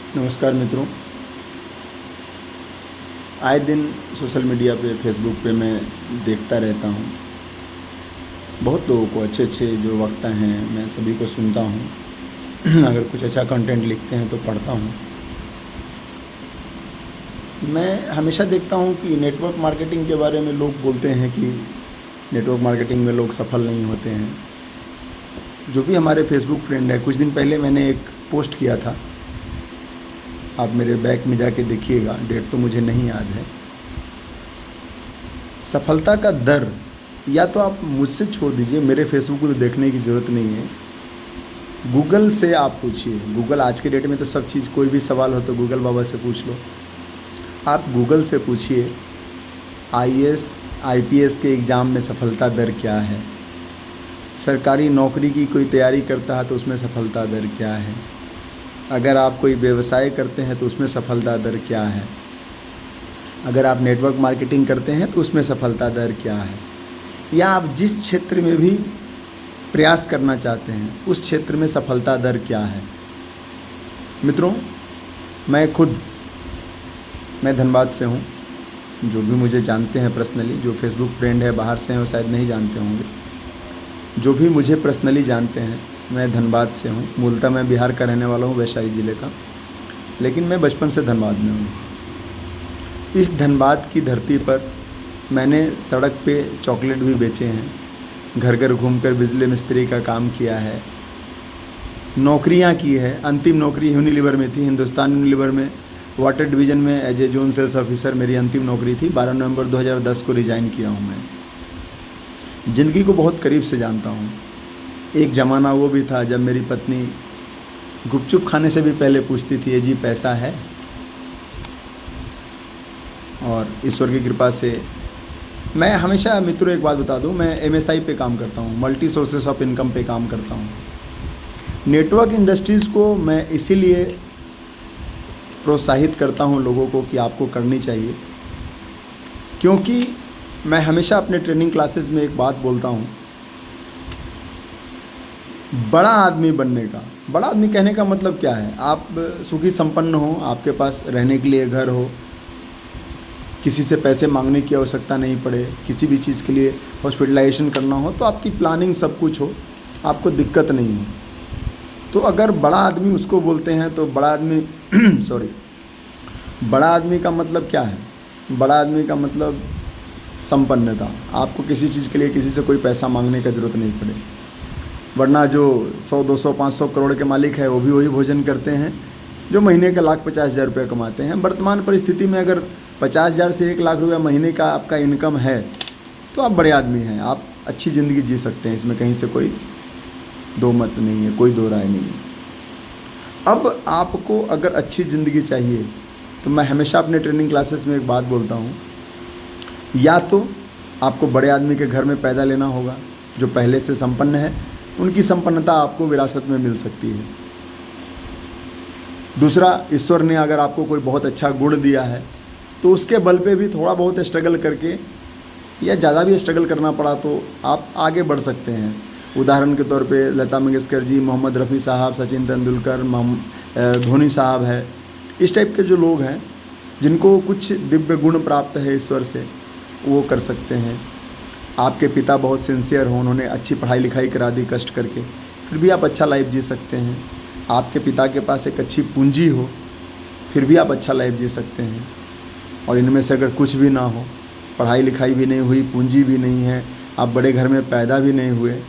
नमस्कार मित्रों। आए दिन सोशल मीडिया पे फेसबुक पे मैं देखता रहता हूँ। बहुत लोगों को अच्छे अच्छे जो वक्ता हैं मैं सभी को सुनता हूँ। अगर कुछ अच्छा कंटेंट लिखते हैं तो पढ़ता हूँ। मैं हमेशा देखता हूँ कि नेटवर्क मार्केटिंग के बारे में लोग बोलते हैं कि नेटवर्क मार्केटिंग में लोग सफल नहीं होते हैं। जो भी हमारे फेसबुक फ्रेंड है, कुछ दिन पहले मैंने एक पोस्ट किया था, आप मेरे बैक में जाके देखिएगा, डेट तो मुझे नहीं याद है। सफलता का दर, या तो आप मुझसे छोड़ दीजिए, मेरे फेसबुक को देखने की ज़रूरत नहीं है, गूगल से आप पूछिए। गूगल आज के डेट में तो सब चीज़, कोई भी सवाल हो तो गूगल बाबा से पूछ लो। आप गूगल से पूछिए आईएएस आईपीएस के एग्ज़ाम में सफलता दर क्या है, सरकारी नौकरी की कोई तैयारी करता है तो उसमें सफलता दर क्या है, अगर आप कोई व्यवसाय करते हैं तो उसमें सफलता दर क्या है, अगर आप नेटवर्क मार्केटिंग करते हैं तो उसमें सफलता दर क्या है, या आप जिस क्षेत्र में भी प्रयास करना चाहते हैं उस क्षेत्र में सफलता दर क्या है। मित्रों, मैं धनबाद से हूँ। जो भी मुझे जानते हैं पर्सनली, जो फेसबुक फ्रेंड है बाहर से हैं वो शायद नहीं जानते होंगे। जो भी मुझे पर्सनली जानते हैं, मैं धनबाद से हूँ। मूलतः मैं बिहार का रहने वाला हूँ, वैशाली ज़िले का, लेकिन मैं बचपन से धनबाद में हूँ। इस धनबाद की धरती पर मैंने सड़क पे चॉकलेट भी बेचे हैं, घर घर घूमकर बिजली मिस्त्री का काम किया है, नौकरियाँ की है। अंतिम नौकरी यूनिलीवर में थी, हिंदुस्तान यूनिलीवर में वाटर डिवीज़न में as a zone sales officer मेरी अंतिम नौकरी थी। 12 नवंबर 2010 को रिज़ाइन किया हूँ मैं। ज़िंदगी को बहुत करीब से जानता हूँ। एक ज़माना वो भी था जब मेरी पत्नी गुपचुप खाने से भी पहले पूछती थी, ये जी पैसा है। और ईश्वर की कृपा से मैं हमेशा, मित्रों एक बात बता दूं, मैं एमएसआई पे काम करता हूं, मल्टी सोर्सेस ऑफ इनकम पे काम करता हूं। नेटवर्क इंडस्ट्रीज़ को मैं इसीलिए प्रोत्साहित करता हूं लोगों को कि आपको करनी चाहिए, क्योंकि मैं हमेशा अपने ट्रेनिंग क्लासेस में एक बात बोलता हूं, बड़ा आदमी बनने का, बड़ा आदमी कहने का मतलब क्या है, आप सुखी संपन्न हो, आपके पास रहने के लिए घर हो, किसी से पैसे मांगने की आवश्यकता नहीं पड़े, किसी भी चीज़ के लिए हॉस्पिटलाइजेशन करना हो तो आपकी प्लानिंग सब कुछ हो, आपको दिक्कत नहीं हो। तो अगर बड़ा आदमी उसको बोलते हैं तो बड़ा आदमी बड़ा आदमी का मतलब क्या है? बड़ा आदमी का मतलब संपन्नता। आपको किसी चीज़ के लिए किसी से कोई पैसा मांगने का ज़रूरत नहीं पड़े। वरना जो 100, 200, 500 करोड़ के मालिक है वो भी वही भोजन करते हैं जो महीने के 1,50,000 रुपये कमाते हैं। वर्तमान परिस्थिति में अगर 50,000 से 1,00,000 रुपया महीने का आपका इनकम है तो आप बड़े आदमी हैं, आप अच्छी ज़िंदगी जी सकते हैं। इसमें कहीं से कोई दो मत नहीं है, कोई दो राय नहीं है। अब आपको अगर अच्छी ज़िंदगी चाहिए तो मैं हमेशा अपने ट्रेनिंग क्लासेस में एक बात बोलता हूँ, या तो आपको बड़े आदमी के घर में पैदा लेना होगा जो पहले से संपन्न है, उनकी संपन्नता आपको विरासत में मिल सकती है। दूसरा, ईश्वर ने अगर आपको कोई बहुत अच्छा गुण दिया है तो उसके बल पे भी थोड़ा बहुत स्ट्रगल करके, या ज़्यादा भी स्ट्रगल करना पड़ा तो आप आगे बढ़ सकते हैं। उदाहरण के तौर पे लता मंगेशकर जी, मोहम्मद रफ़ी साहब, सचिन तेंदुलकर, धोनी साहब है, इस टाइप के जो लोग हैं जिनको कुछ दिव्य गुण प्राप्त है ईश्वर से, वो कर सकते हैं। आपके पिता बहुत सिंसियर हों, उन्होंने अच्छी पढ़ाई लिखाई करा दी कष्ट करके, फिर भी आप अच्छा लाइफ जी सकते हैं। आपके पिता के पास एक अच्छी पूंजी हो, फिर भी आप अच्छा लाइफ जी सकते हैं। और इनमें से अगर कुछ भी ना हो, पढ़ाई लिखाई भी नहीं हुई, पूंजी भी नहीं है, आप बड़े घर में पैदा भी नहीं हुए,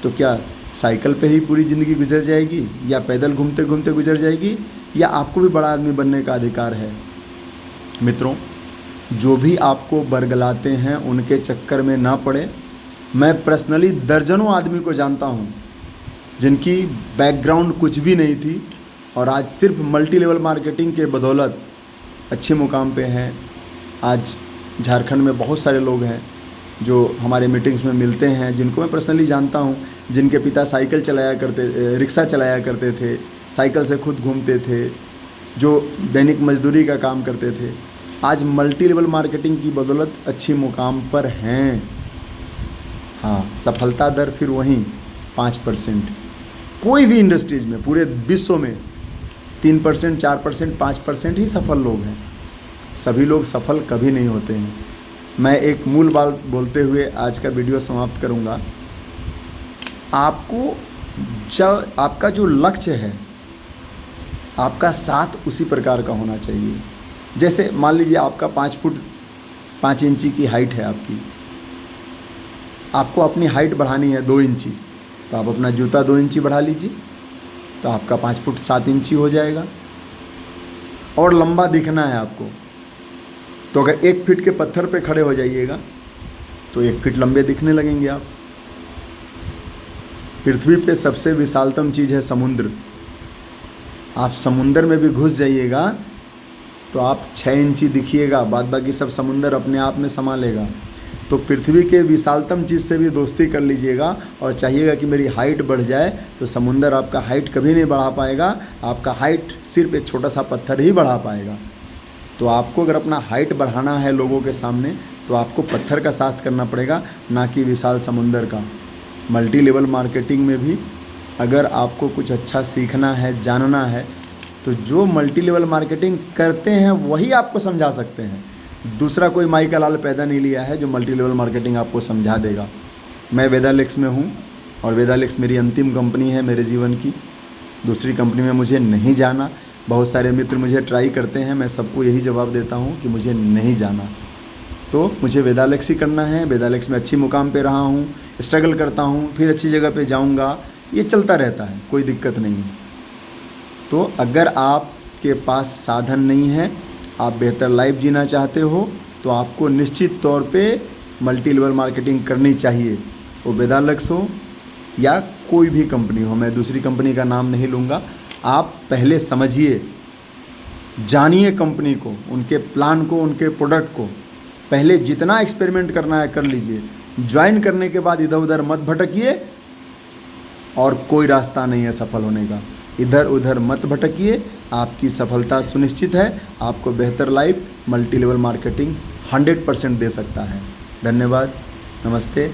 तो क्या साइकिल पे ही पूरी ज़िंदगी गुजर जाएगी, या पैदल घूमते घूमते गुजर जाएगी, या आपको भी बड़ा आदमी बनने का अधिकार है? मित्रों, जो भी आपको बरगलाते हैं उनके चक्कर में ना पड़े। मैं पर्सनली दर्जनों आदमी को जानता हूँ जिनकी बैकग्राउंड कुछ भी नहीं थी और आज सिर्फ मल्टी लेवल मार्केटिंग के बदौलत अच्छे मुकाम पे हैं। आज झारखंड में बहुत सारे लोग हैं जो हमारे मीटिंग्स में मिलते हैं, जिनको मैं पर्सनली जानता हूँ, जिनके पिता साइकिल चलाया करते, रिक्शा चलाया करते थे, साइकिल से खुद घूमते थे, जो दैनिक मजदूरी का काम करते थे, आज मल्टी लेवल मार्केटिंग की बदौलत अच्छी मुकाम पर हैं। हाँ, सफलता दर फिर वहीं 5%। कोई भी इंडस्ट्रीज़ में पूरे विश्व में 3%, 4%, 5% ही सफल लोग हैं। सभी लोग सफल कभी नहीं होते हैं। मैं एक मूल बात बोलते हुए आज का वीडियो समाप्त करूंगा। आपको जब आपका जो लक्ष्य है, आपका साथ उसी प्रकार का होना चाहिए। जैसे मान लीजिए आपका 5 फुट 5 इंची की हाइट है आपकी, आपको अपनी हाइट बढ़ानी है 2 इंची, तो आप अपना जूता 2 इंची बढ़ा लीजिए, तो आपका 5 फुट 7 इंची हो जाएगा। और लंबा दिखना है आपको, तो अगर 1 फीट के पत्थर पे खड़े हो जाइएगा तो 1 फीट लंबे दिखने लगेंगे आप। पृथ्वी पे सबसे विशालतम चीज़ है समुद्र। आप समुंदर में भी घुस जाइएगा तो आप 6 इंची दिखिएगा, बाद बाकी सब समुंदर अपने आप में समा लेगा। तो पृथ्वी के विशालतम चीज़ से भी दोस्ती कर लीजिएगा और चाहिएगा कि मेरी हाइट बढ़ जाए, तो समुंदर आपका हाइट कभी नहीं बढ़ा पाएगा। आपका हाइट सिर्फ एक छोटा सा पत्थर ही बढ़ा पाएगा। तो आपको अगर अपना हाइट बढ़ाना है लोगों के सामने, तो आपको पत्थर का साथ करना पड़ेगा, ना कि विशाल समुंदर का। मल्टी लेवल मार्केटिंग में भी अगर आपको कुछ अच्छा सीखना है, जानना है, तो जो मल्टी लेवल मार्केटिंग करते हैं वही आपको समझा सकते हैं। दूसरा कोई माई का लाल पैदा नहीं लिया है जो मल्टी लेवल मार्केटिंग आपको समझा देगा। मैं वेदालेक्स में हूँ और वेदालेक्स मेरी अंतिम कंपनी है मेरे जीवन की। दूसरी कंपनी में मुझे नहीं जाना। बहुत सारे मित्र मुझे ट्राई करते हैं, मैं सबको यही जवाब देता हूँ कि मुझे नहीं जाना, तो मुझे वेदालेक्स ही करना है। वेदालेक्स में अच्छी मुकाम पे रहा हूँ, स्ट्रगल करता हूँ, फिर अच्छी जगह पे जाऊँगा, ये चलता रहता है, कोई दिक्कत नहीं है। तो अगर आपके पास साधन नहीं है, आप बेहतर लाइफ जीना चाहते हो, तो आपको निश्चित तौर पे मल्टी लेवल मार्केटिंग करनी चाहिए। वो वेदालेक्स हो या कोई भी कंपनी हो, मैं दूसरी कंपनी का नाम नहीं लूँगा। आप पहले समझिए, जानिए कंपनी को, उनके प्लान को, उनके प्रोडक्ट को। पहले जितना एक्सपेरिमेंट करना है कर लीजिए। ज्वाइन करने के बाद इधर उधर मत भटकिए, और कोई रास्ता नहीं है सफल होने का। इधर उधर मत भटकिए, आपकी सफलता सुनिश्चित है। आपको बेहतर लाइफ मल्टी लेवल मार्केटिंग 100% दे सकता है। धन्यवाद, नमस्ते।